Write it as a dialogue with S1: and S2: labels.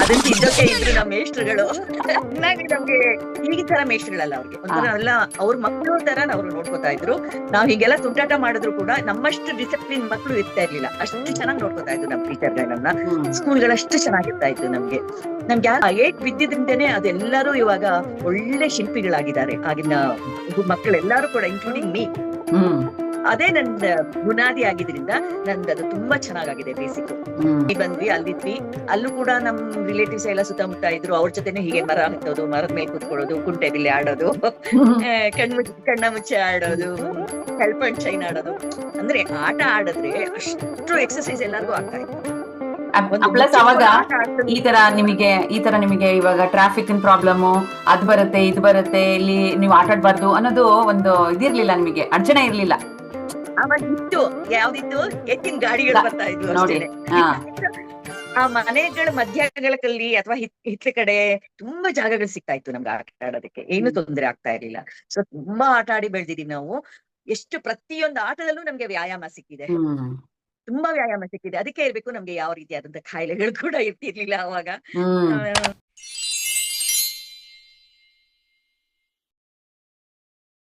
S1: ಅದನ್ನ ತಿದ್ದೋಕೆ ಇದ್ರು ನಮ್ಮ ಮೇಷ್ಟ್ರುಗಳು. ಚೆನ್ನಾಗಿ ನಮ್ಗೆ ಈ ತರ ಮೇಷ್ಟ್ರುಗಳಲ್ಲ ಅವ್ರಿಗೆ, ಒಂಥರ ಎಲ್ಲ ಅವ್ರ ಮಕ್ಕಳು ತರ ಅವ್ರು ನೋಡ್ಕೊತಾ ಇದ್ರು. ನಾವ್ ಹೀಗೆಲ್ಲ ತುಂಟಾಟ ಮಾಡಿದ್ರು ಕೂಡ ನಮ್ಮಷ್ಟು ಡಿಸಿಪ್ಲಿನ್ ಮಕ್ಳು ಇರ್ತಾ ಇರ್ಲಿಲ್ಲ. ಅಷ್ಟು ಚೆನ್ನಾಗಿ ನೋಡ್ಕೊತಾ ಇದ್ರು ನಮ್ ಟೀಚರ್ಗಳು ನಮ್ನ. ಸ್ಕೂಲ್ಗಳಷ್ಟು ಚೆನ್ನಾಗಿರ್ತಾ ಇತ್ತು ನಮ್ಗೆ. ನಮ್ಗೆ ಏಟ್ ಬಿದ್ದಿದ್ರಿಂದನೇ ಅದೆಲ್ಲರೂ ಇವಾಗ ಒಳ್ಳೆ ಶಿಲ್ಪಿಗಳಾಗಿದ್ದಾರೆ ಆಗಿನ ಮಕ್ಕಳೆಲ್ಲರೂ ಕೂಡ, ಇನ್ಕ್ಲೂಡಿಂಗ್ ಮೀ. ಅದೇ ನನ್ನ ಬುನಾದಿ ಆಗಿದ್ರಿಂದ ನಂದದು ತುಂಬಾ ಚೆನ್ನಾಗಾಗಿದೆ ಬೇಸಿಕ್. ಬಂದ್ವಿ, ಅಲ್ಲಿದ್ವಿ, ಅಲ್ಲೂ ಕೂಡ ನಮ್ ರಿಲೇಟಿವ್ಸ್ ಎಲ್ಲ ಸುತ್ತಮುತ್ತ ಇದ್ರು. ಅವ್ರ ಜೊತೆನೆ ಹೀಗೆ ಮರ ಹತ್ತೋದು, ಮರದ ಮೇಲೆ ಕೂತ್ಕೊಳ್ಳೋದು, ಕುಂಟೆ ಬಿಲ್ಲೆ ಆಡೋದು, ಕಣ್ಣ ಮುಚ್ಚೆ ಆಡೋದು, ಹೆಲ್ಪ್ ಅಂಡ್ ಶೈನ್ ಆಡೋದು. ಅಂದ್ರೆ ಆಟ ಆಡಿದ್ರೆ ಅಷ್ಟು ಎಕ್ಸರ್ಸೈಸ್ ಎಲ್ಲರಿಗೂ ಆಗ್ತಾ ಇತ್ತು.
S2: ಪ್ಲಸ್ ಅವಾಗ ಈ ತರ ನಿಮಗೆ ಇವಾಗ ಟ್ರಾಫಿಕ್ ಪ್ರಾಬ್ಲಮ್ ಅದ್ ಬರುತ್ತೆ ಇದು ಬರುತ್ತೆ, ಇಲ್ಲಿ ನೀವು ಆಟಾಡ್ಬಾರ್ದು ಅನ್ನೋದು ಒಂದು ಇದಿರ್ಲಿಲ್ಲ, ನಿಮಗೆ ಅಡಚಣೆ ಇರ್ಲಿಲ್ಲ.
S1: ಅವಾಗ ಇತ್ತು, ಯಾವ್ದಿತ್ತು, ಎತ್ತಿನ ಗಾಡಿಗಳು ಬರ್ತಾ ಇದ್ವು ಅಷ್ಟೇನೆ. ಆ ಮನೆಗಳ ಮಧ್ಯಗಳಲ್ಲಿ ಅಥವಾ ಹಿತ್ಲ ಕಡೆ ತುಂಬಾ ಜಾಗಗಳು ಸಿಗ್ತಾ ಇತ್ತು ನಮ್ಗೆ ಆಟ ಆಡೋದಕ್ಕೆ, ಏನು ತೊಂದರೆ ಆಗ್ತಾ ಇರ್ಲಿಲ್ಲ. ಸೊ ತುಂಬಾ ಆಟ ಆಡಿ ಬೆಳೆದಿದೀವಿ ನಾವು. ಎಷ್ಟು ಪ್ರತಿಯೊಂದು ಆಟದಲ್ಲೂ ನಮ್ಗೆ ವ್ಯಾಯಾಮ ಸಿಕ್ಕಿದೆ, ತುಂಬಾ ವ್ಯಾಯಾಮ ಸಿಕ್ಕಿದೆ. ಅದಕ್ಕೆ ಇರ್ಬೇಕು ನಮ್ಗೆ ಯಾವ ರೀತಿಯಾದಂತ ಕಾಯಿಲೆಗಳು ಕೂಡ ಇರ್ತಿರ್ಲಿಲ್ಲ ಅವಾಗ.